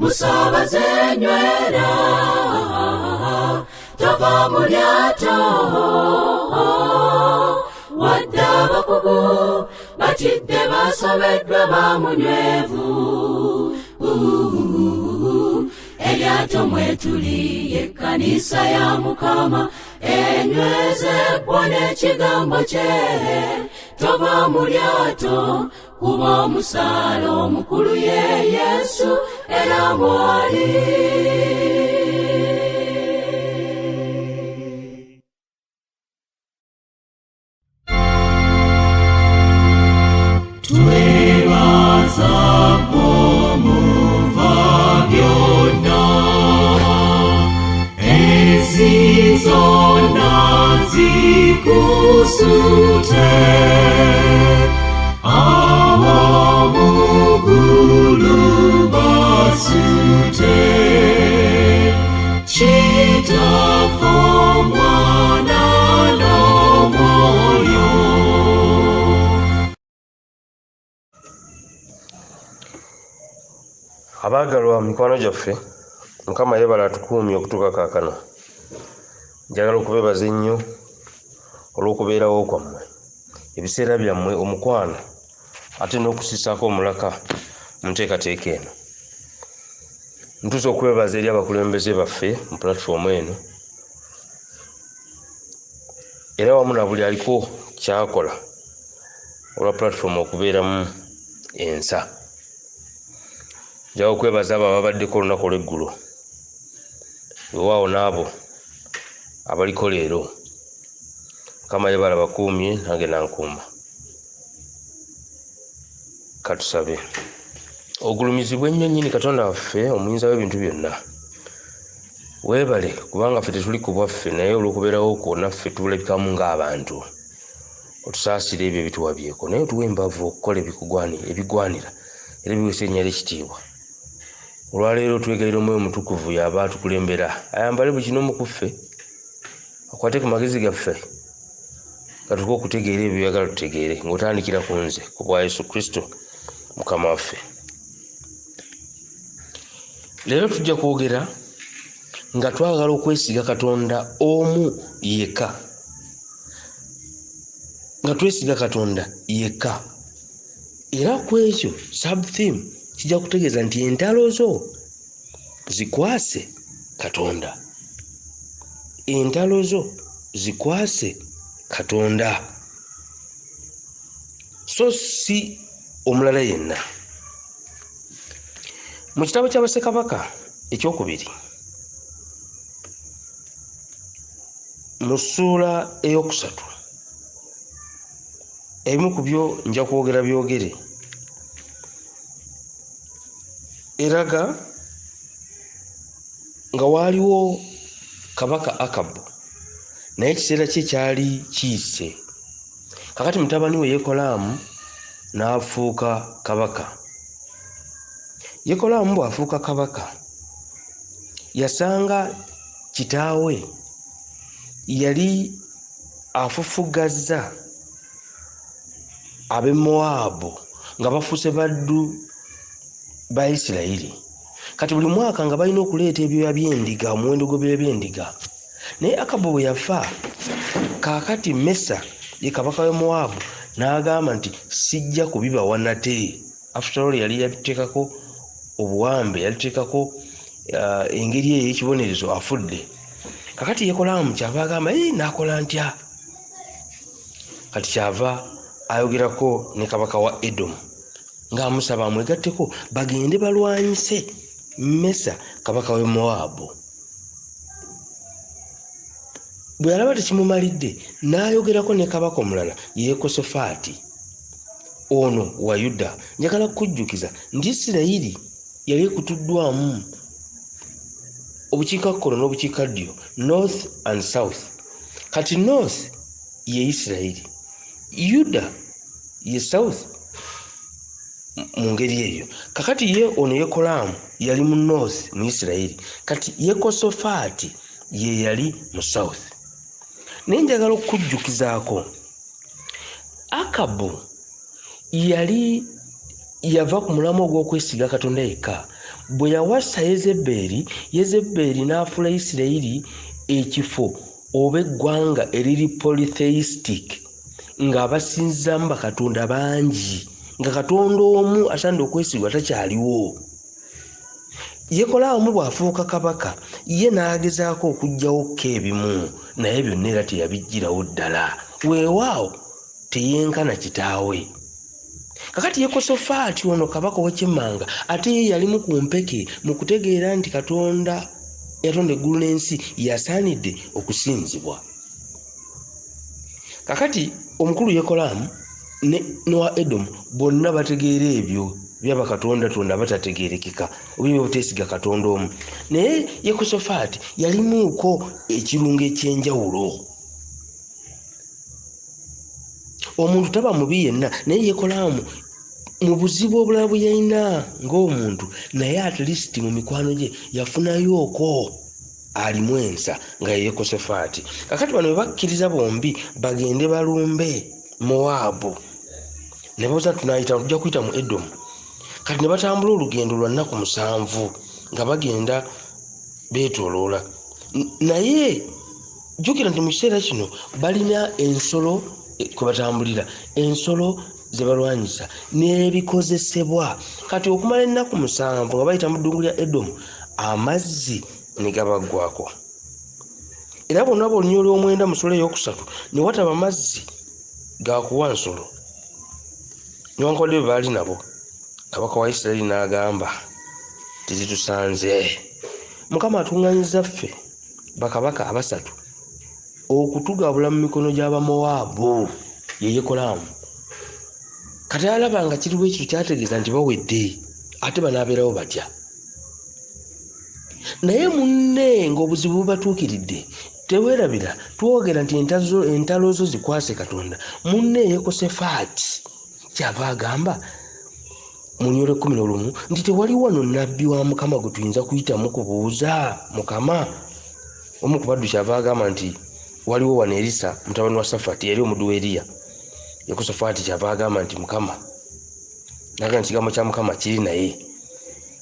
musabaze nywera tova mu lyato wadde abakugu batidde basobeddwa bamunywevu eryato mwetuli y'ekkanisa ya Mukama enywezebwa n'ekigambo kye tova mu lyato kuba omusaala omukulu ye Yesu era mwali Zona zikusute awamugulu basute chitafo mwana n'omwoyo. Abaagalwa mikwano gyaffe Mukama yebala tukuumye okutuuka kaakano. Njagala okubeebaza ennyo olw'okubeerawo kwammwe, ebiseera byammwe, omukwano ate n'okusisaako omulaka mu nteekateeka eno. Ntuuse okwebaza eri abakulembeze baffe mu pulatifomu eno era wamu na buli aliko kyakola olwa pulatifomu okubeeramu ensa. Njagala okwebaza abo ababaddeko olunaku olw'eggulo, wewaawo n'abo abaliko leero. Mukama yebala bakuumye nange nankuuma. Katusabe. Ogulumizibwe ennyo nnyini Katonda waffe omuyinza w'ebintu byonna. Weebale kubanga ffe tetuli ku bwaffe naye olw'okubeerawo kwo naffe tulabikamu ng'abantu. Otusaasire ebyo ebituwabyeko naye otuwa embavu okukola ebigwanira era ebiweesa erinnya ly'ekitiibwa. Olwaleero twegayira Omwoyo Omutukuvu y'aba atukulembera ayambale buli kimu ku ffe, akwate ku magezi gaffe gatuke okutegeera ebyo byagala tutegeere ng'otandikira ku nze ku bwa Yesu Kristo Mukama waffe. Leero tujja kwogera nga twagala okwesiga Katonda omu yekka, nga twesiga Katonda yekka. Era ku ekyo sub-theme kijja kutegeeza nti entalo zo zikwase Katonda. Entalo zo zikwase Katonda, so si omulala yenna. Mu kitabo kya Bassekabaka ekyokubiri mu ssuula ey'okusatu, ebimu ku byo nja kwogera byogere, eraga nga waaliwo kabaka Akabu naye ekiseera kye kyali kiyise. Kakati mutabani we Yekolaamu n'afuuka kabaka. Yekolaamu bw'afuuka kabaka yasanga kitaawe yali afufugazza ab'e Mowabu nga bafuuse baddu ba Isirayiri. Kati buli mwaka nga balina okuleeta ebyoya by'endiga, omuwendo gw'ebyoya by'endiga. Naye Akabu bwe yafa, kaakati Mesa ye kabaka w'e Mowabu n'agamba nti sijja kubibawa nate. After all yali yabiteekako obuwambe, yaliteekako engeri eyo y'ekibonerezo afudde. Kakati Yekolaamu kyava agamba n'akola ntya? Kati kyava ayogerako ne kabaka wa Edomu ng'amusaba amwegatteko bagende balwanyise Mesa kabaka w'e Mowabu. Bwe yalaba tekimumalidde n'ayogerako ne kabaka omulala Yekosafaati ono wa Yuda. Njagala kukujjukiza nti Isirayiri yali ekutuddwamu obukiikakkono n'obukiikaddyo, north and south. Kati north ye Isirayiri, Yuda ye south mu ngeri eyo. Kakati ye ono Yekolaamu yali mu north mu Isirayiri, kati Yekosafaati ye yali mu south. Naye njagala okukujjukizaako Akabu yali yava ku mulamu ogw'okwesiga Katonda yekka. bwe yawasa Yezeberi n'afuula Isirayiri ekifo oba eggwanga eriri polytheistic nga basinzaamu bakatonda bangi nga katonda omu asaana okwesigwa takyaliwo. Yekolaamu bw'afuuka kabaka ye n'agezaako okuggyawo ebimu naye byonna era teyabiggyirawo ddala, weewaawo teyenkana kitaawe. Kakati Yekosafaati ono kabaka w'ekyemmanga ate ye yalimu ku mpeke mu kutegeera nti Katonda yatonda eggulu n'ensi yasaanidde okusinzibwa. Kakati omukulu Yekolaamu n'owa Edomu bonna bategeera ebyo by'abakatonda batategeerekeka oba obuteesiga Katonda omu. Naye Yekosafaati yalimuuko ekirungo eky'enjawulo. Omuntu taba mubi yenna, naye Yekolaamu mu buzibu obulala bwe yalina ng'omuntu, naye at least mu mikwano gye yafunayooko alimu ensa nga ye Yekosafaati. Kakati bano bwe bakkiriza bombi bagende balumbe Mowaabu, ne boza tujja kuyita mu Edomu. Kati ne batambula olugendo lwa nnaku 7 nga bagenda beetooloola. Naye jjukira nti mu kiseera kino balina ensolo kwe batambulira, ensolo ze balwanyisa n'ebikozesebwa. Kati okumala ennaku 7 nga bayita mu ddungu lya Edomu, amazzi ne gabaggwako. Era bonna b'olunyolo olw'omwenda mu nsolo ey'okusatu ne wataba amazzi ga kuwa nsolo. Newankubadde bwe baali nabo, kabaka wa Isirayiri n'agamba, tezitusanze. Mukama atuŋŋanyiza ffe bakabaka abasatu okutugabula mu mikono gy'Abamowaabu, ye Yekolaamu. Kati alaba nga kiriwo ekyo kyategeeza nti bawedde, ate banaabeerawo batya. Naye munne ng'obuzibu bubatuukiridde, teweerabira twogera nti entalo zo zikwase Katonda. Munne Yekosafaati kyava agamba mu Nnyolo 11 nti tewali wano nnabbi wa Mukama gwe tuyinza kuyitamu kubuuza Mukama. Omu ku baddu kyava agamba nti waliwo wano Erisa mutabani wa Safati yali omuddu wa Eriya. Yekosafaati kyava agamba nti Mukama naga ekigambo kya Mukama kiri naye.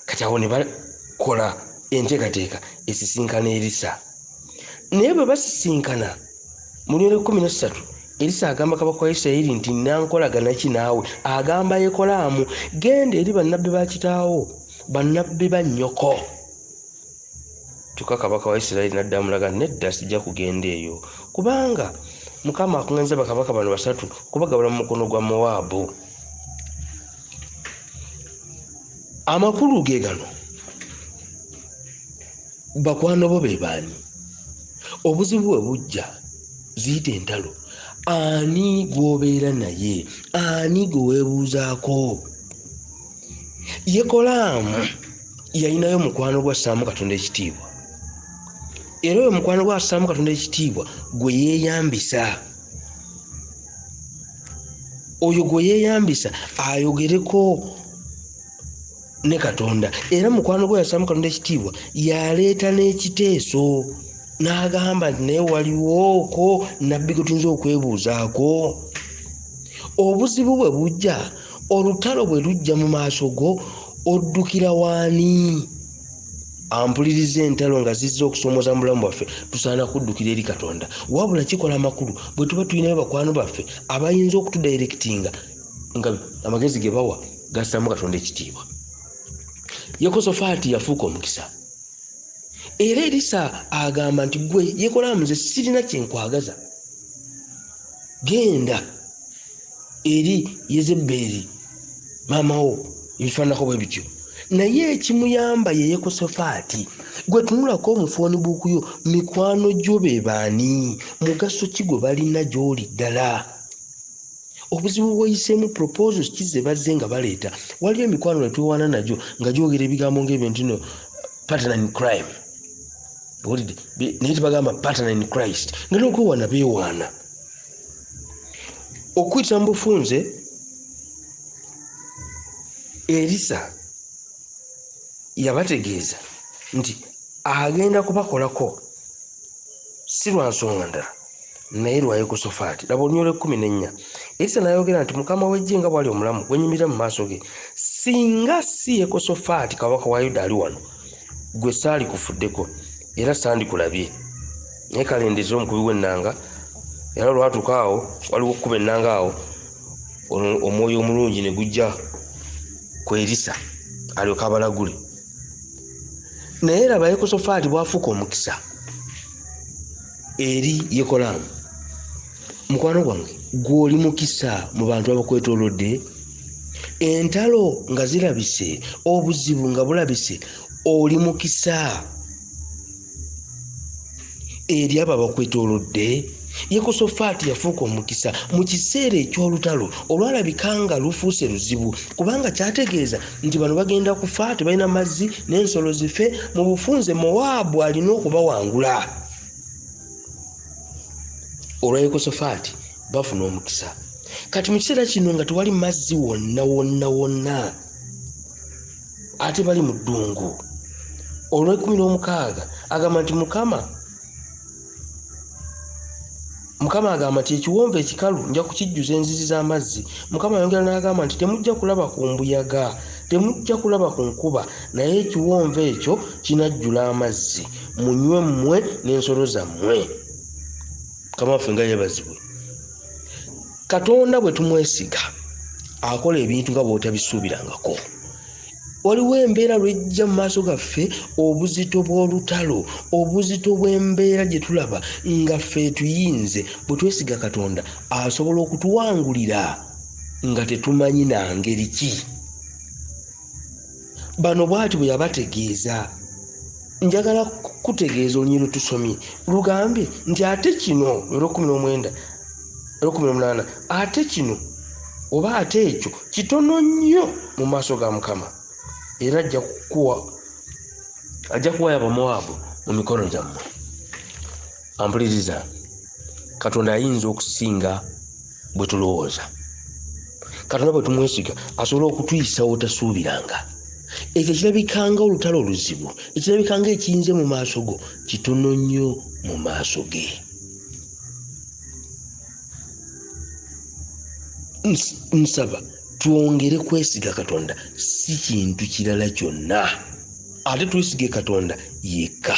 Kati awo ne bakola enteekateeka esisinkana Erisa. Naye bwe basisinkana mu Nnyolo 13 Erisa agamba kabaka wa Isirayiri nti nankolagana ki naawe? Agamba Yekolaamu, genda eri bannabbi ba kitaawo, bannabbi ba nnyoko. Kyokka kabaka wa Isirayiri n'addamu mulaga, nedda sijja kugenda eyo, kubanga Mukama akuŋŋanyiza bakabaka bano basatu kubagabula mu mukono gwa Mowaabu. Amakulu ge gano, bakwano bo be baani? Obuzibu bwe bujja ziyita entalo, ani gw'obeera naye? Ani gwe weebuuzaako? Yekolaamu yalinayo mukwano gwa Ssaamu Katonda ekitiibwa. Era oyo mukwano gwa Ssaamu Katonda ekitiibwa gwe yeeyambisa. Oyo gwe yeeyambisa ayogereko ne Katonda. Era mukwano gwa Ssaamu Katonda ekitiibwa yaleeta n'ekiteeso n'agamba nti naye waliwooko nabbi gwe tuyinza okwebuuzaako. Obuzibu bwe bujja, olutalo bwe lujja mu maaso go, oddukira waani? Ampuliriza entalo nga zizza okusoomooza mu bulamu bwaffe, tusaana kuddukira eri Katonda. Wabula kikola amakulu bwe tuba tulinayo bakwano baffe abayinza okutudayirekitinga nga amagezi ge bawa gassaamu Katonda ekitiibwa. Yekosafaati yafuuka omukisa. Era Erisa agamba nti gwe Yekolaamu nze sirina kyenkwagaza, genda eri Yezeberi maamawo ebifaananako bwe bityo. Naye ekimuyamba ye Yekosafaati, gwe tunulako omufooni buukuyo, mikwano gyo be baani? Mugaso ki gwe balina gy'oli ddala? Obuzibu bw'oyiseemu proposals ki ze bazze nga baleeta? Waliyo emikwano ne twewaana nagyo nga gyogera ebigambo ng'ebyo nti no partner in crime. Naye tebagamba partner in Christ. Nga n'okwewaana beewaana. Okuyita mu bufunze, Erisa yabategeeza nti agenda kubakolako si lwa nsonga ndala naye lwa Yekosafaati. Laba Olunyolo 14, Elisa n'ayogera nti Mukama w'eggye nga bw'ali omulamu gwenyumira mu maaso ge, singa si Yekosafaati kabaka wa Yuda ali wano, gwe saali kufuddeko era sandikulabye. Naye kalendeze omukubi w'ennanga era olwatuuka awo waliwo okukuba ennanga awo, omwoyo omulungi ne gujja ku Elisa alyoka abalagule. Naye laba Yekosafaati bw'afuuka omukisa eri Yekolaamu. Mukwano gwange, gw'oli mukisa mu bantu abakwetoolodde, entalo nga zirabise, obuzibu nga bulabise, oli mukisa eri abo abakwetoolodde. Yekosafaati yafuuka omukisa mu kiseera eky'olutalo olwalabika nga lufuuse luzibu, kubanga kyategeeza nti bano bagenda kufa, tebalina mazzi n'ensolo zife, mu bufunze Mowaabu alina okubawangula. Olwa Yekosafaati bafuna omukisa. Kati mu kiseera kino nga tewali mazzi wonna, ate bali mu ddungu. Olw'ekumi agamba nti Mukama agamba nti ekiwonvu ekikalu nja kukijjuza enzizi z'amazzi. Mukama yongera n'agamba nti temujja kulaba ku mbuyaga, temujja kulaba ku nkuba, naye ekiwonvu ekyo kinajjula amazzi, munywe mmwe n'ensolo zammwe. Mukama waffe nga yeebazibwe. Katonda bwe tumwesiga akola ebintu nga bw'otabisuubirangako. Waliwo embeera lwejja mu maaso gaffe, obuzito bw'olutalo, obuzito bw'embeera gye tulaba nga ffe tuyinze. Bwe twesiga Katonda asobola okutuwangulira nga tetumanyi na ngeri ki. Bano bw'ati bwe yabategeeza. Njagala kutegeeza olunyiri lwe tusomye lugambye nti ate kino olw'okuminaana, ate kino oba ate ekyo kitono nnyo mu maaso ga Mukama, era ajja kuwaya Abamowaabu mu mikono gyammwe. Ampuliriza, Katonda ayinza okusinga bwe tulowooza. Katonda bwe tumwesiga asobola okutuyisa wotasuubiranga. Ekyo kirabikanga olutalo oluzibu, ekirabikanga ekiyinze mu maaso go, kitono nnyo mu maaso ge. Nsaba twongere kwesiga Katonda, si kintu kirala kyonna, ate twesige Katonda yekka.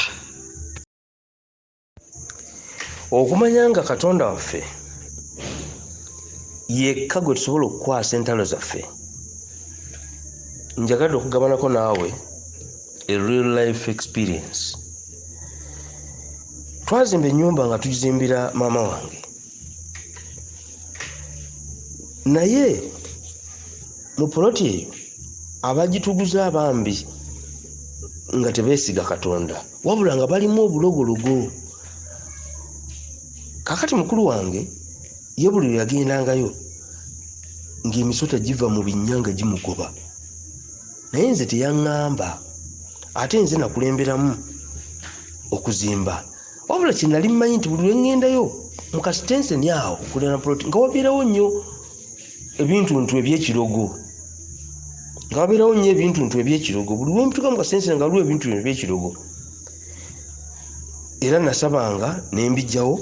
Okumanya nga Katonda waffe yekka gwe tusobola okukwasa entalo zaffe, njagadde okugabanako naawe a real life experience. Twazimba ennyumba nga tugizimbira maama wange, naye mu poloti eyo abagituguza abambi nga tebeesiga Katonda, wabula nga balimu obulogologo. Kakati mukulu wange ye buli lwe yagendangayo ng'emisota giva mu binnya nga gimugoba, naye nze teyaŋŋamba, ate nze nakulemberamu okuzimba. Wabula kye nali mmanyi nti buli lwe ŋŋendayo mu kasitenseni awo okulera poloti nga wabeerawo nnyo ebintuntu ebyekirogo, buli lwe mpituka mu kasitenseni nga waliwo ebintu ebyekirogo. Era nasabanga ne mbijjawo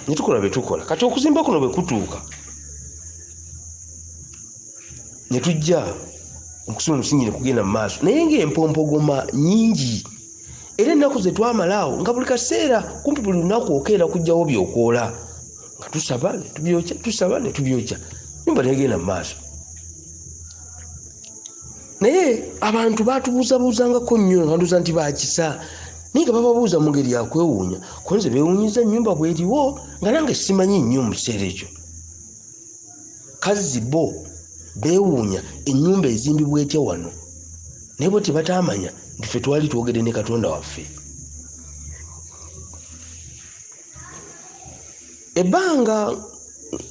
ne tukola bye tukola. Kati okuzimba kuno bwe kutuuka ne tujja okusula omusingi ne kugenda mu maaso, naye ng'empompogoma nnyingi, era ennaku ze twamalaawo nga buli kaseera kumpi buli lunaku okeera kujjawo byokoola, nga tusaba ne tubyokya, tusaba ne tubyokya, nyumba negenda mu maaso. Naye abantu baatubuuzabuuzangako nnyo nga nduza nti baakisa, naye nga bababuuza mu ngeri yakwewuunya, ko nze beewuunyiza ennyumba bw'eriwo nga nange simanyi nnyo mu kiseera ekyo. Kazzi bo beewuunya ennyumba ezimbibwa etya wano, naye bo tebataamanya nti ffe twali twogedde ne Katonda waffe. Ebbanga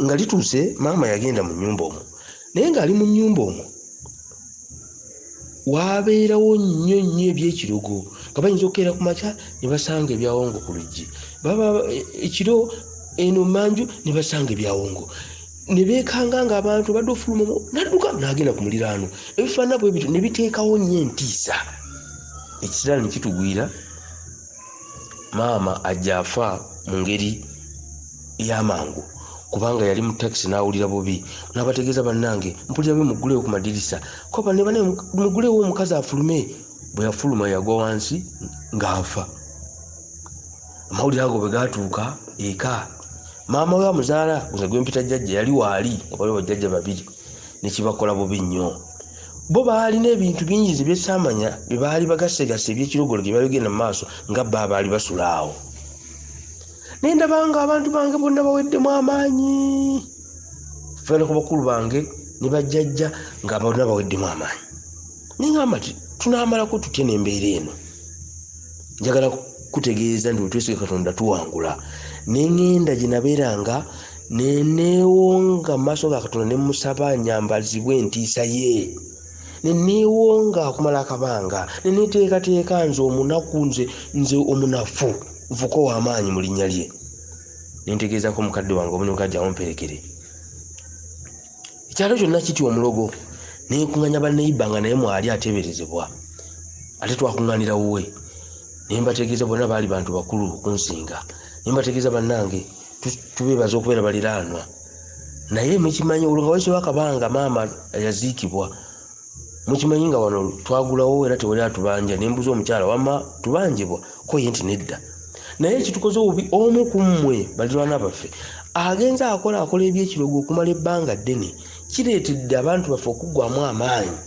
nga lituuse maama yagenda mu nnyumba omwo, naye ng'ali mu nnyumba omwo wabeerawo nnyo ebyekirogo, nga bayinza okukeera ku makya ne basanga ebyawongo ku luggi, baba ekiro eno manju ne basanga ebyawongo, ne beekanga ng'abantu badde ofuluma, n'adduka n'agenda ku muliraano. Ebifaanana bwe bityo ne biteekawo nnyo entiisa. Ekiseera ne kitugwira, maama ajja afa mu ngeri ey'amangu. kubanga yali mu taxi n'awulira bubi n'abategeeza bannange mpulira bwe mugulewo ku madirisa kopa ne bane mugulewo omukazi afulume bwe yafuluma yagwa wansi ng'afa amawulire ago bwe gaatuuka eka maama we amuzaala gwempita jjajja yali waali nga bali bajjajja babiri nekibakola bubi nnyo bo baalina ebintu bingi bye saamanya bye baali bagasegase ebyekirogolo gye baligenda mu maaso nga bba baali basula awo naye ndabanga abantu bange bonna baweddemu amaanyi feera ku bakulu bange ne bajjajja nga bonna baweddemu amaanyi nengamba ti tunaamalako tutya n'embeera eno njagala kutegeeza nti wetwesiga Katonda tuwangula nengenda gye nabeeranga neneewonga mu maaso ga Katonda ne musaba nyambazibwe entiisa ye neneewonga okumala akabanga neneteekateeka nze omunaku nze omunafu nfuko w'amaanyi mu linnya lye nentegeezako mukadde wange omunyugajja omperekere ekyalo kyonna kiti omulogo nenkuŋŋanya banneyibbanga naye mwali ateeberezebwa ate twakuŋŋaanira wuwe nembategeeza bonna baali bantu bakulu okunsinga nembategeeza bannange tubeebaza okubeera baliraanwa naye mukimanyi olwo nga waiso wakabanga maama yaziikibwa mukimanyi nga wano twagulawo era tewali atubanja nembuza omukyala wamma tubanjibwa ko ye nti nedda naye ekitukoze obubi omu ku mmwe balirwana baffe agenza akola ebyekirogo okumala ebbanga ddene kireetedde abantu baffe okuggwamu amaanyi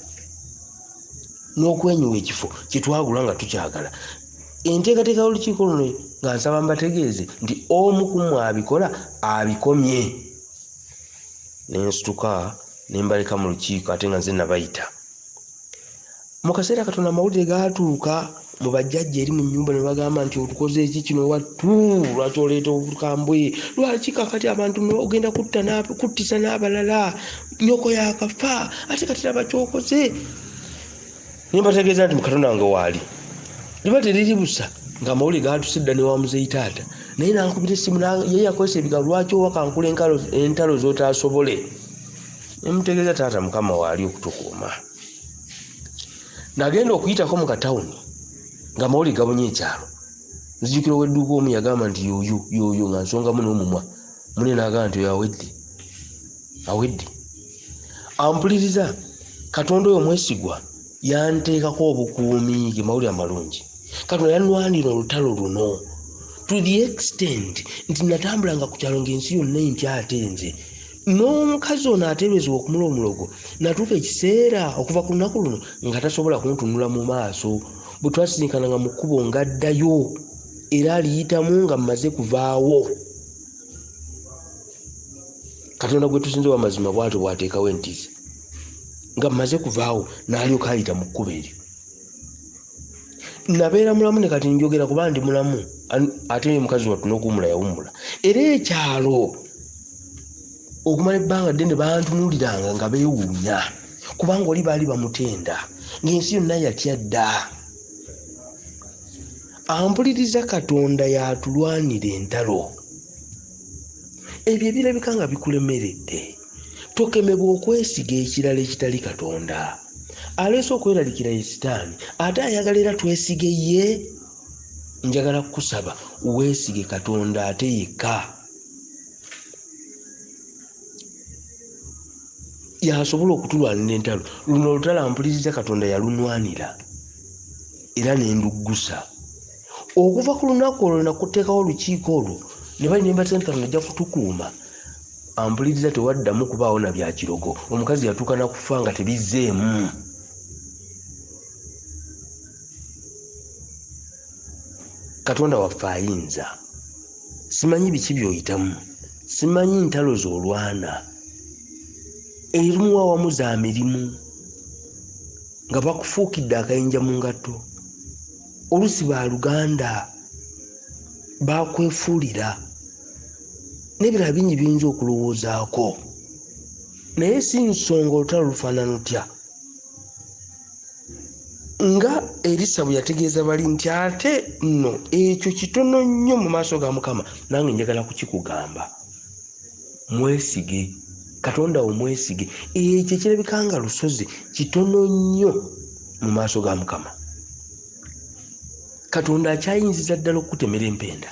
n'okwenyuwa ekifo kyetwagula nga tukyagala enteekateeka y'olukiiko luno nga nsaba mbategeeze nti omu ku mmwe abikola abikomye nensituka nembaleka mu lukiiko ate nga nze nabayita mu kaseera katono amawulire gaatuuka mu bajjajja eri mu nnyumba ne bagamba nti otukoze eki kino wattu lwaki oleeta obukambwe lwaki kakati abantu ogenda kuttisa n'abalala nyoko yakafa ate kati laba kyokoze nembategeeza nti mu Katonda wange waali liba teriri busa nga amawulire gaatusidda ne wamuzeyi taata naye nankubira essimu ye yakozesa ebigambo lwaki owakankula entalo z'otaasobole nemutegeeza taata mukama waali okutukuuma nagenda okuyitako mu katawuni nga amawulire gabunye ekyalo nzijukira ow'edduuka omu yagamba nti yoyo nga nsongamu n'omumwa mune naagamba nti oyo awedde ampuliriza Katonda oyo mwesigwa yanteekako obukuumi ge mawulire amalungi Katonda yanwanira olutalo luno to the extent nti natambulanga ku kyalo ng'ensi yonna entyatenze n'omukazi ono ateeberezebwa okumula omulogo natuuka ekiseera okuva ku lunaku luno nga tasobola kuntunula mu maaso bwe twasisinkananga mu kkubo ng'addayo era aliyitamu nga mmaze kuvaawo Katonda gwe tusinze w'amazima bw'atyo bw'ateekawo entiisa nga mmaze kuvaawo n'alyoka ayita mu kkubo eryo nabeera mulamu ne kati njogera kuba ndi mulamu ate mukazi wattu n'okuwummula yawummula era ekyalo okumala ebbanga ddene bantunuuliranga nga beewuunya kubanga oli baali bamutenda ng'ensi yonna yatya dda ampuliriza Katonda yatulwanira entalo ebyo ebirabika nga bikulemeredde tokemebwa okwesiga ekirala ekitali Katonda aleese okweralikira ye sitaani ate ayagala era twesige ye njagala kukusaba weesige Katonda ate yekka yasobola okutulwanira entalo luno olutalo ampuliriza Katonda yalunwanira era nenduggusa okuva ku lunaku olwo nakuteekawo olukiiko olwo ne bali nembatira nti Katonda ajja kutukuuma ampuliriza tewaddamu kubaawo na byakirogo omukazi yatuuka nakufa nga tebizzeemu Katonda waffe ayinza simanyi biki byoyitamu simanyi ntalo z'olwana erimu awamu za mirimu nga bakufuukidde akayinja mu ngatto olusi baaluganda bakwefuulira n'ebirala bingi biyinza okulowoozaako naye si nsonga olutalo lufaanana lutya nga Erisa bwe yategeeza bali nti ate nno ekyo kitono nnyo mu maaso ga Mukama nange njagala kukikugamba mwesige Katonda omwesige ekyo ekirabika nga lusozi kitono nnyo mu maaso ga Mukama Katonda akyayinziza ddala okukutemera empenda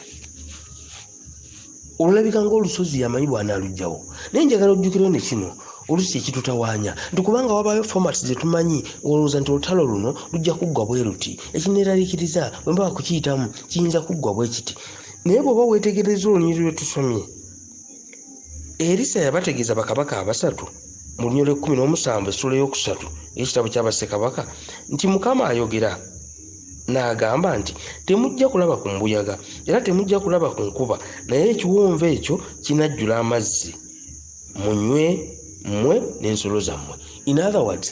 olulabika ng'olusozi yamanyi bw'anaalugjawo. Naye njagala ojjukirawo ne kino olusi ekitutawaanya nti kubanga wabaayo formats ze tumanyi olowooza nti olutalo luno lujja kuggwa bwe ruti, ekineeraliikiriza bwe mba kukiyitamu kiyinza kuggwa bwe kiti. Naye bw'oba weetegereza olunyiriri lwe tusomye, Erisa yabategeeza bakabaka abasatu mu Lunyiriri 17 essula ey'okusatu ekitabo ky'Abassekabaka nti Mukama ayogera n'agamba nti temujja kulaba ku mbuyaga era temujja kulaba ku nkuba, naye ekiwonvu ekyo kinajjula amazzi, munywe mmwe n'ensolo zammwe. In other words,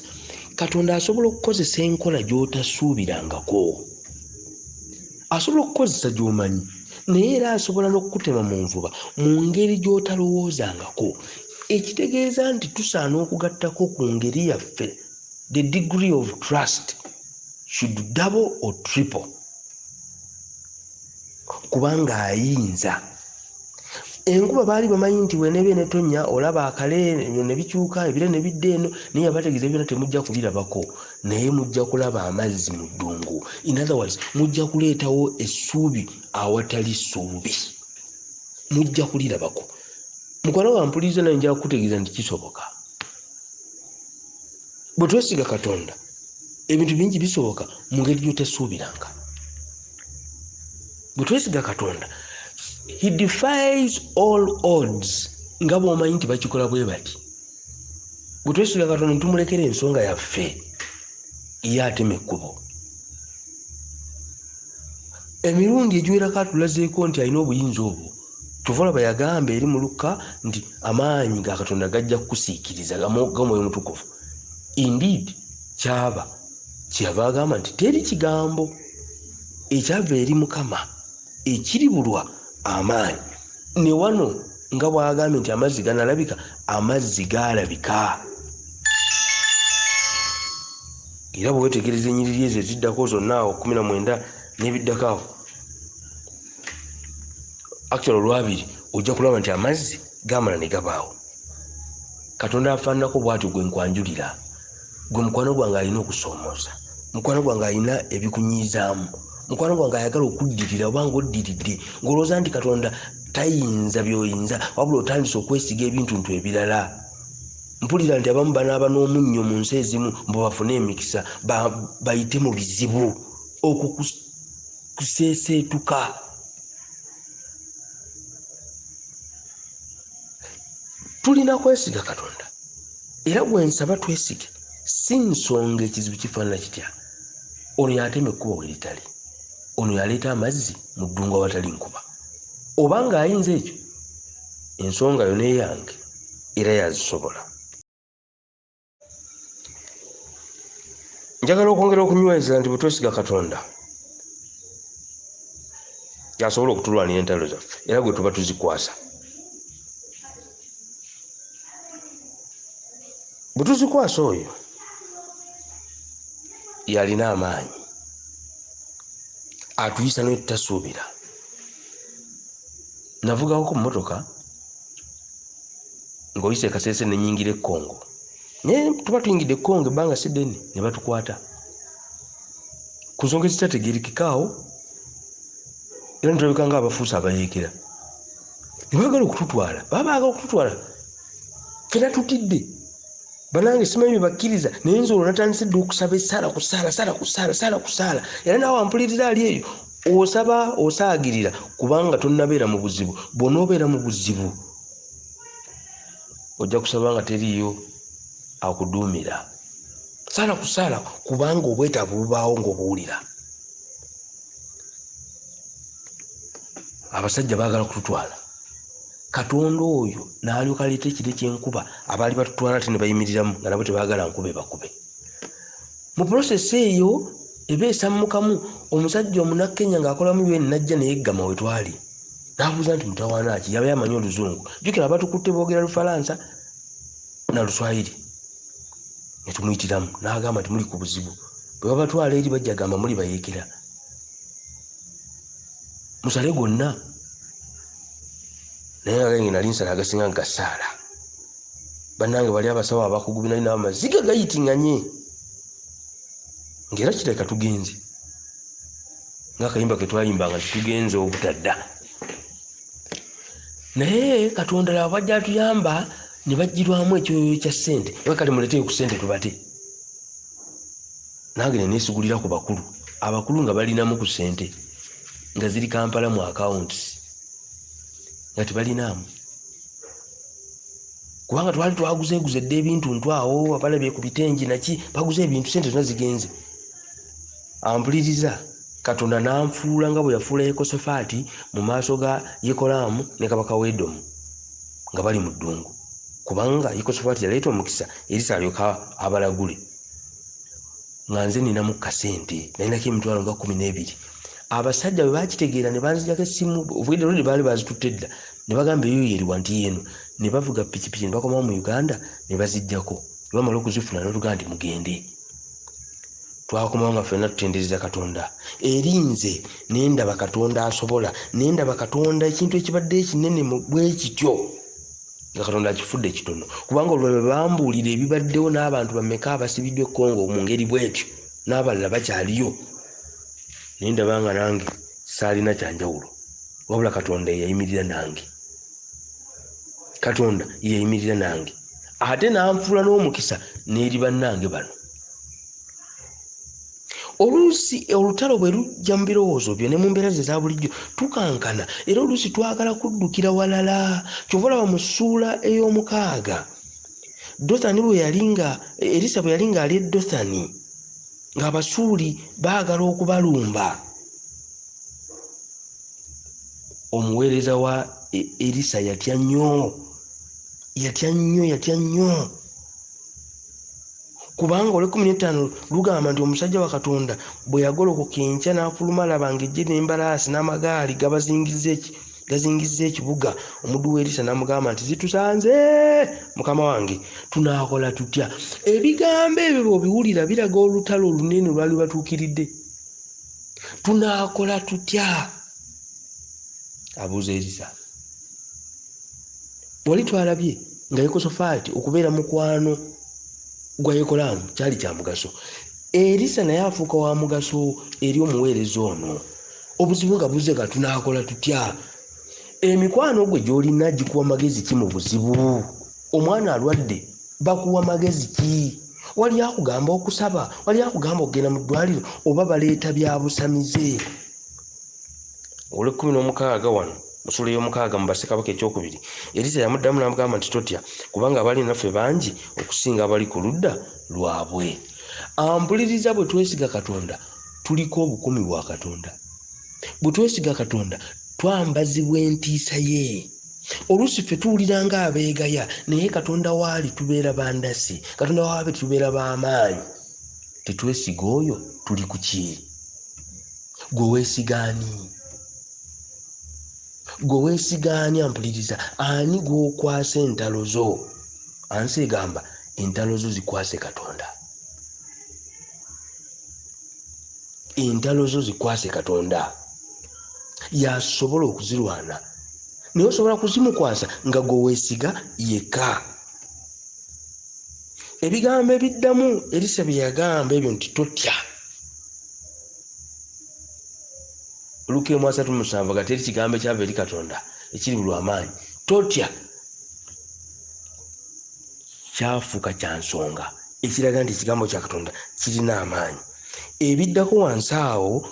Katonda asobola okukozesa enkola gy'otasuubirangako, asobola okukozesa gy'omanyi, naye era asobola n'okukutema mu nvuba mu ngeri gy'otalowoozangako. Ekitegeeza nti tusaana okugattako ku ngeri yaffe. The degree of trust should double or triple, kubanga ayinza. Enkuba baali bamanyi nti weeneba enetonnya olaba akale ne bikyuka ebire ne bidda eno, naye yabategeeza byonna temujja kubirabako, naye mujja kulaba amazzi mu ddungu. In other words, mujja kuleetawo essuubi awatali ssuubi, mujja kulirabako. Mukwano wampuliriza naye nja kukutegeeza nti kisoboka. Bwe twesiga Katonda ebintu bingi bisoboka mu ngeri gy'otasuubiranga. Bwe twesiga Katonda, he defies all odds, nga bw'omanyi nti bakikola bwe bati. Bwe twesiga Katonda netumulekera ensonga yaffe, ye atema ekkubo. Emirundi egiwerako atulazeeko nti alina obuyinza obwo. Tuvalaba yagamba eri mu Luka nti amaanyi ga Katonda gajja kukusiikiriza g'Omwoyo Mutukuvu. Indeed, kyaba kyava agamba nti teri kigambo ekyava eri Mukama ekiribulwa amaanyi. Ne wano nga bw'agambye nti amazzi ganalabika, amazzi gaalabika. Era bwe weetegereza ennyiriri ezo eziddako zonna awo 19 n'ebiddako awo, actually olwabiri ojja kulaba nti amazzi gaamala ne gabaawo. Katonda afaananako bw'atyo gwe nkwanjulira, gwe mukwano gwange alina okusoomooza, mukwano gwange alina ebikunyiizaamu, mukwano gwange ayagala okuddirira obanga oddiridde ng'olowooza nti Katonda tayinza by'oyinza, wabula otandise okwesiga ebintu ebirala. Mpulira nti abamu banaaba n'omunnyo mu nsi ezimu mbu bafune emikisa bayite mu bizibu okukuseeseetuka. Tulina kwesiga Katonda, era gwe nsaba twesige, si nsonga ekizibu kifaanana kitya. Ono yatema ekkubo we litali, ono yaleeta amazzi mu ddungu awatali nkuba. Obanga ayinza ekyo, ensonga yo neyange era yazisobola. Njagala okwongera okunyweza nti bwe twesiga Katonda yasobola okutulwanira entalo zaffe, era gwe tuba tuzikwasa. Bwe tuzikwasa oyo yalina amaanyi, atuyisa ne tutasuubira. Navugawo ku mmotoka ng'oyise Kasese ne nnyingira e Congo, naye tuba tuyingidde e Congo ebbanga si ddene ne batukwata ku nsonga ezitategeerekekaawo, era ne tulabika ng'abafuusa abayeekera. Ne baagala okututwala, baba baagala okututwala fena tutidde. Banange simanyi bye bakkiriza, naye nze olwo natandise dde okusaba essaala ku ssaala, ssaala ku ssaala, ssaala ku ssaala. Era naawe wampuliriza ali eyo osaba osaagirira, kubanga tonnabeera mu buzibu. Bw'onoobeera mu buzibu ojja kusaba nga teriyo akuduumira. Ssaala ku ssaala, kubanga obwetaavu bubaawo ng'obuwulira. Abasajja baagala kututwala. Katonda oyo n'alyoka aleeta ekire ky'enkuba, abaali batutwala ate ne bayimiriramu nga nabo tebaagala nkube bakube. Mu prosesi eyo ebeesammukamu, omusajja omunakkenya ng'akolamu UN n'ajja neyeggama we twali. N'abuuza nti mutawaana ki, yaba yamanyi Oluzungu. Jjukira abatukutte boogera Lufalansa na Luswayiri. Ne tumuyitiramu n'agamba nti muli ku buzibu. Bwe babatwala eri bajja gamba muli bayeekera. Musale gonna. Naye agenge nali nsala agasinga gasaala. Bannange bali abasawo abakugu binali n'amaziga gayitinganye. Ng'era kireka tugenze. Ng'akayimba ke twayimbanga nti tugenze obutadda. naye Katonda laba bajja atuyamba ne bajjirwamu ekyoyo kya ssente kale muleteyo ku ssente tubate. Nange ne neesigulira ku abakulu nga balinamu ku ssente nga ziri Kampala mu accounts nga tebalinamu, kubanga twali twaguzeeguze dde ebintu ntwawo abalabye ku bitengi naki baguze ebintu ssente zonna zigenze. Ampuliriza, Katonda n'anfuula nga bwe yafuula Yekosafaati mu maaso ga Yekolaamu ne kabaka w'Edomu nga bali mu ddungu, kubanga Yekosafaati yaleeta omukisa Erisa alyoka abalagule. Nga nze ninamu kasente nalinako emitwalo nga 12. Abasajja bwe bakitegeera ne banzijako essimu, obwedde lwedi baali bazitutte dda, ne bagamba eyo yeriwa nti yeno, ne bavuga pikipiki ne bakomawo mu Uganda ne bazijjako. Ne bamala okuzifuna ne tugaa nti mugende. Twakomawo nga ffenna tutendereza Katonda. Erinze nendaba Katonda asobola, nendaba Katonda ekintu ekibadde ekinene bwe kityo nga Katonda akifudde kitono, kubanga olwo bambuulira ebibaddewo n'abantu bameka abasibiddwa e Congo mu ngeri bwetyo n'abalala bakyaliyo. Nendaba nga nange saalina kyanjawulo, wabula Katonda yeyayimirira nange. Katonda yeyayimirira nange ate n'anfuula n'omukisa n'eri bannange bano. Oluusi olutalo bwe lujja mu birowoozo byo ne mu mbeera ze za bulijjo tukankana, era oluusi twagala kuddukira walala. Kyova olaba mu ssuula ey'omukaaga Dothani bwe yalinga Erisa bwe yalinga ali e Dothani ng'Abasuuli baagala okubalumba, omuweereza wa Erisa yatya nnyo, kubanga ole 15 lugamba nti omusajja wa Katonda bwe yagolokoka enkya n'afuluma alaba ng'ejje n'embalaasi n'amagaali gazingizza ekibuga. Omuddu wa Erisa n'amugamba nti zitusanze mukama wange, tunaakola tutya? Ebigambo ebyo bw'obiwulira biraga olutalo olunene lwali batuukiridde. Tunaakola tutya? Abuuza Erisa. Wali twalabye nga Yekosafaati okubeera mukwano gwa Yekolaamu kyali kya mugaso. Erisa naye afuuka wa mugaso eri omuweereza ono. Obuzibu nga buze nga tunaakola tutya? Emikwano gwe gy'olina gikuwa magezi ki mu buzibu? Omwana alwadde bakuwa magezi ki? Wali akugamba okusaba, wali akugamba okugenda mu ddwaliro, oba baleeta bya busamize? Ole 16 wano musula y'omukaaga mu Bassekabaka ekyokubiri, Erisa yamuddamu n'amugamba nti totya, kubanga abali naffe bangi okusinga abali ku ludda lwabwe. Ampuliriza, bwe twesiga Katonda tuliko obukumi bwa Katonda. Bwe twesiga Katonda twambazibwa entiisa ye. Oluusi ffe tuwulira nga abeegaya, naye Katonda waali tubeera bandasi, Katonda waabe tubeera b'amaanyi. Tetwesiga oyo tuli ku ki? Gwe weesigaani? Gwe weesigaani? Ampuliriza, ani gw'okwasa entalo zo? Ansi egamba entalo zo zikwase Katonda. Entalo zo zikwase Katonda. Yasobola okuzirwana, naye osobola kuzimukwasa nga gwe weesiga yekka. Ebigambo ebiddamu Erisa bye yagamba ebyo nti totya, Luka 3:7 nga teri kigambo ekyava eri Katonda ekiri bulwamaanyi. Totya kyafuuka kya nsonga ekiraga nti ekigambo kya Katonda kirina amaanyi. Ebiddako wansi awo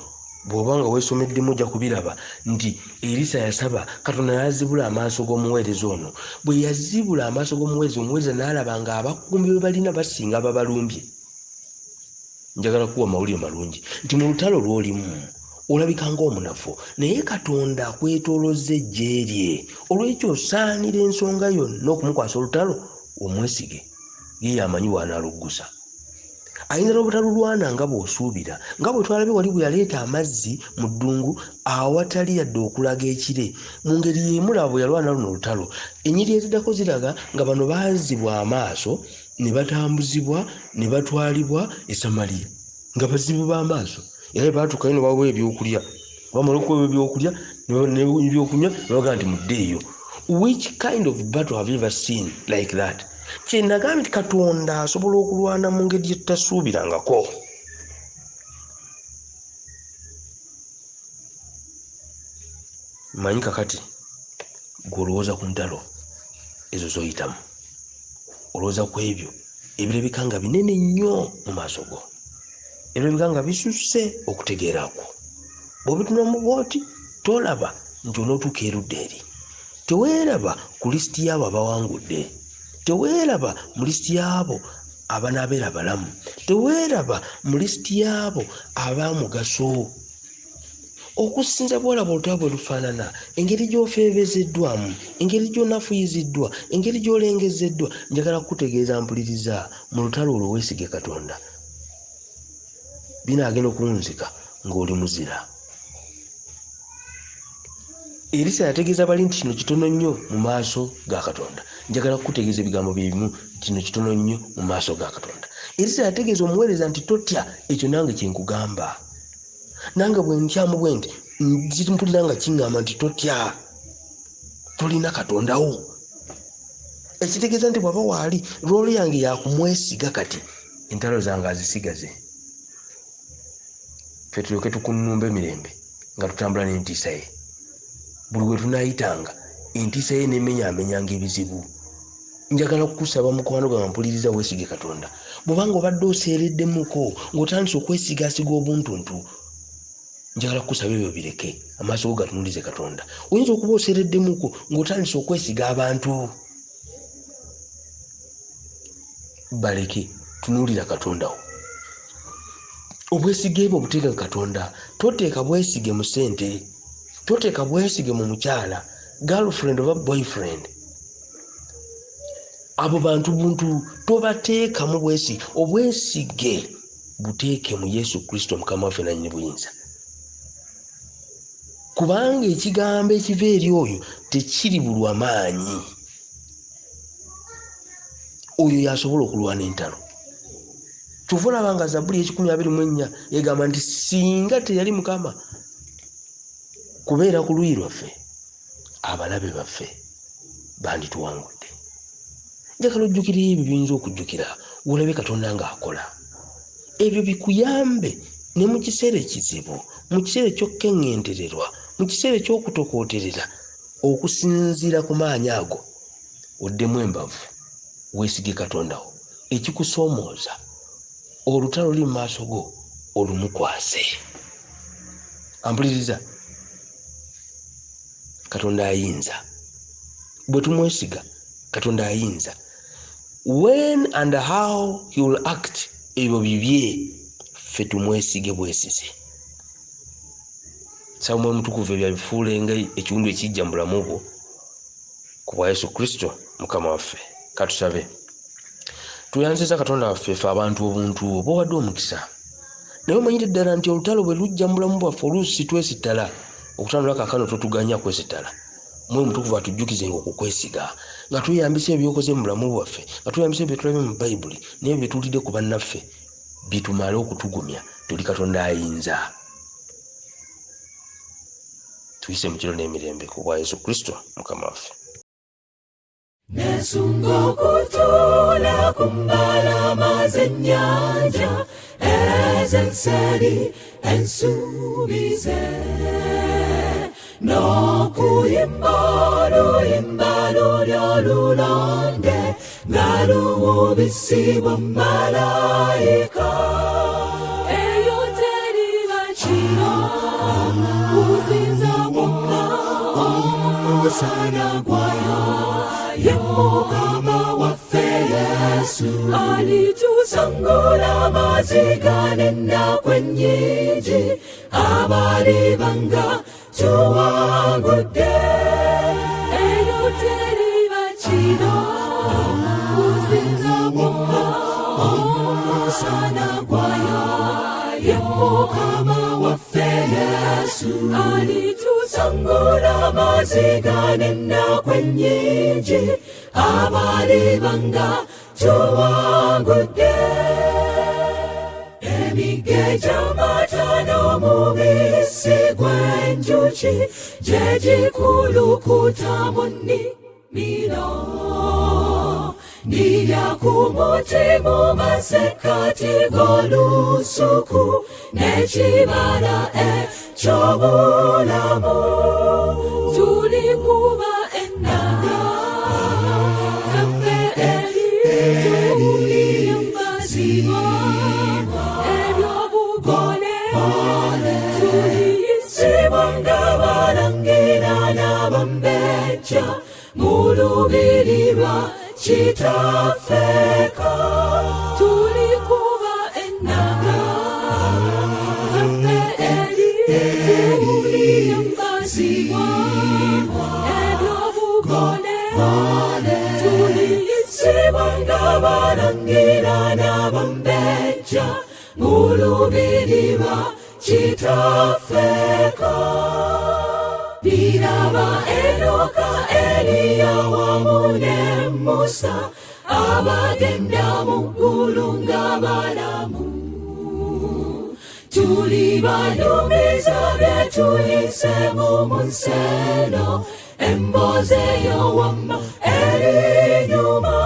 bw'oba nga weesomeddemu ojja kubiraba nti Erisa yasaba Katonda yazibula amaaso g'omuweereza ono. Bwe yazibula amaaso g'omuweereza, omuweereza n'alaba nga abakumbi be balina basinga ababalumbye. Njagala kuwa mawulire malungi nti mu lutalo lw'olimu olabika ng'omunafu, naye Katonda akwetoolozza eggye lye. Olw'ekyo osaanira ensonga yonna okumukwasa olutalo, omwesige, ye yamanyi w'anaaluggusa. Ayinza n'obutalulwana nga bw'osuubira, nga bwe twalabye wali bwe yaleeta amazzi mu ddungu awatali yadde okulaga ekire. Mu ngeri y'emu laba bwe yalwana luno olutalo, ennyiri eziddako ziraga nga bano baazibwa amaaso ne batambuzibwa ne batwalibwa e Samaliya nga bazibu b'amaaso. Era baatuukayo ne baweebwa ebyokulya, bamala okuweebwa ebyokulya n'ebyokunywa ne bagaa nti muddeeyo. Which kind of battle have you ever seen like that? Kye nagambye nti Katonda asobola okulwana mu ngeri gye tutasuubirangako. Manyi kakati gw'olowooza ku ntalo ezo zoyitamu, olowooza ku ebyo ebirabika nga binene nnyo mu maaso go, ebirabika nga bisusse okutegeerako. Bw'obitunamu bw'oti tolaba nti onootuuka erudda eri. Teweeraba ku lisiti y'abo abawangudde, teweeraba mu lisiti y'abo abanaabeera balamu, teweeraba mu lisiti y'abo ab'amugaso. Okusinza bw'olaba olutalo bwe lufaanana, engeri gy'ofeebezeddwamu, engeri gy'onafuyiziddwa, engeri gy'olengezeddwa, njagala kukutegeeza mpuliriza, mu lutalo olwo weesige Katonda. Binaagenda okunzika ng'oli muzira. Erisa yategeeza bali nti kino kitono nnyo mu maaso ga Katonda. Njagala kukutegeeza ebigambo bye bimu, kino kitono nnyo mu maaso ga Katonda. Erisa yategeeza omuweereza nti totya, ekyo nange kye nkugamba. Nange bwe ntyamu bwe nti mpulira nga kiŋŋamba nti totya, tolina Katondawo. Ekitegeeza nti bw'aba waali loolo yange yakumwesiga, kati entalo zange azisigaze. Ffe tulyoke tukunnumba emirembe nga tutambula n'entiisa ye. Buli we tunaayitanga entiisa ye nemenyaamenyanga ebizibu. Njagala kukusaba mukwano gwange mpuliriza weesige Katonda. Bw'obanga obadde oseereddemuko ng'otandise okwesigasiga obuntuntu, njagala kukusaba ebyo bireke, amaaso go gatunulize Katonda. Oyinza okuba oseereddemuko ng'otandise okwesiga abantu. Baleke, tunuulira Katondawo. Obwesige bwo buteeka Katonda. Toteeka bwesige mu ssente, toteeka bwesige mu mukyala, girlfriend oba boyfriend. Abo bantu buntu tobateekamu bwesige. Obwesige buteeke mu Yesu Kristo Mukama waffe nannyini buyinza. Kubanga ekigambo ekiva eri oyo tekiri bulwa maanyi. Oyo yasobola okulwana entalo. Kyova olaba nga Zabbuli 124 egamba nti singa teyali Mukama kubeera ku luyi lwaffe, abalabe baffe bandituwangudde. Njagala ojjukira ebyo biyinza okujjukira, olabe Katonda ng'akola. Ebyo bikuyambe ne mu kiseera ekizibu, mu kiseera eky'okkeŋŋentererwa, mu kiseera eky'okutokooterera, okusinziira ku maanyi ago, oddemu embavu, weesige Katondawo. Ekikusoomooza, olutalo luli mu maaso go, olumukwase. Ampuliriza, Katonda ayinza. Bwe tumwesiga, Katonda ayinza. When and how he will act, ebyo bibye, ffe tumwesige bwesize. Samuel Mutukuvu ebyabifuulenga ekiwundu ekijja mu bulamu bwo ku bwa Yesu Kristo Mukama waffe. Katusabe. Tuyanziza Katonda waffe ffe abantu obuntu obwo wadde omukisa. Naye omanyire ddala nti olutalo bwe lujja mu bulamu bwaffe oluusi twesittala. Okutandula kaakano totuganya kwesittala. Mwoyo Mutukuvu atujjukizenga okukwesiga, nga tweyambisa ebyokoze mu bulamu bwaffe, nga tweyambisa ebyo tulabye mu Bayibuli n'ebyo bye tuwulidde ku bannaffe, bitumale okutugumya tuli Katonda ayinza. Tuyise mu kiro n'emirembe ku bwa Yesu Kristo Mukama waffe. Nesunga okutula ku mbalama z'ennyanja ez'enseri ensuubize, n'okuyimba oluyimba lulyo olulonde nga luwubisibwa malayika. Eyo teriba kiro kuzinza mwokka omusana gwayo, ye Mukama waffe Yesu alitusangula amaziga n'ennaku ennyingi, abalibanga tuwangudde. Eyo teriba kiro kuzinza mwokka omusana gwayo, ye Mukama waffe Yesu alitusangula amaziga n'ennaku ennyingi, abalibanga tuwangudde. Emigeja amata n'omubisi gw'enjuki gye gikulukuta mu nnimiro, ndirya ku muti mu masekkati g'olusuku n'ekibala eky'obulamu. Tulikuba bajja mu lubiri lwa kitaffe. Tulikuba ennaga zaffe eri mbazibwa ebyobugole tuliyisibwa ng'abalangira n'abambejja mu lubiri lwa kitaffe. Biraba Enoka, Eriya wamu ne Musa abagenda mu ggulu nga balamu. Tulibalumiza bye tuyisemu mu nsi eno, emboozi eyo wamma eri nnyuma.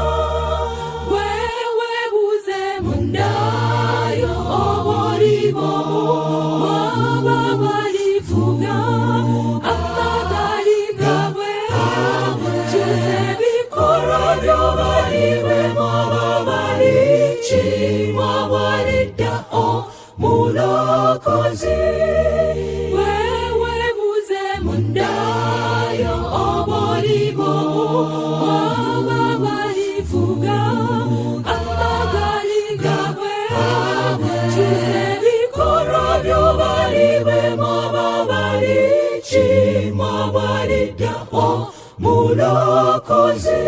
Weebuuze mundayo oba olibo waba balivuga amagali gabwe. Kyusa ebikolwa byo baliwemu oba balikimwa bwalidda omulokozi. Weebuuze mundayo oba olibo waba balivuga amagali gabwe. Kyusa ebikolwa byo baliwemu oba balikimwa bwalidda omulokozi.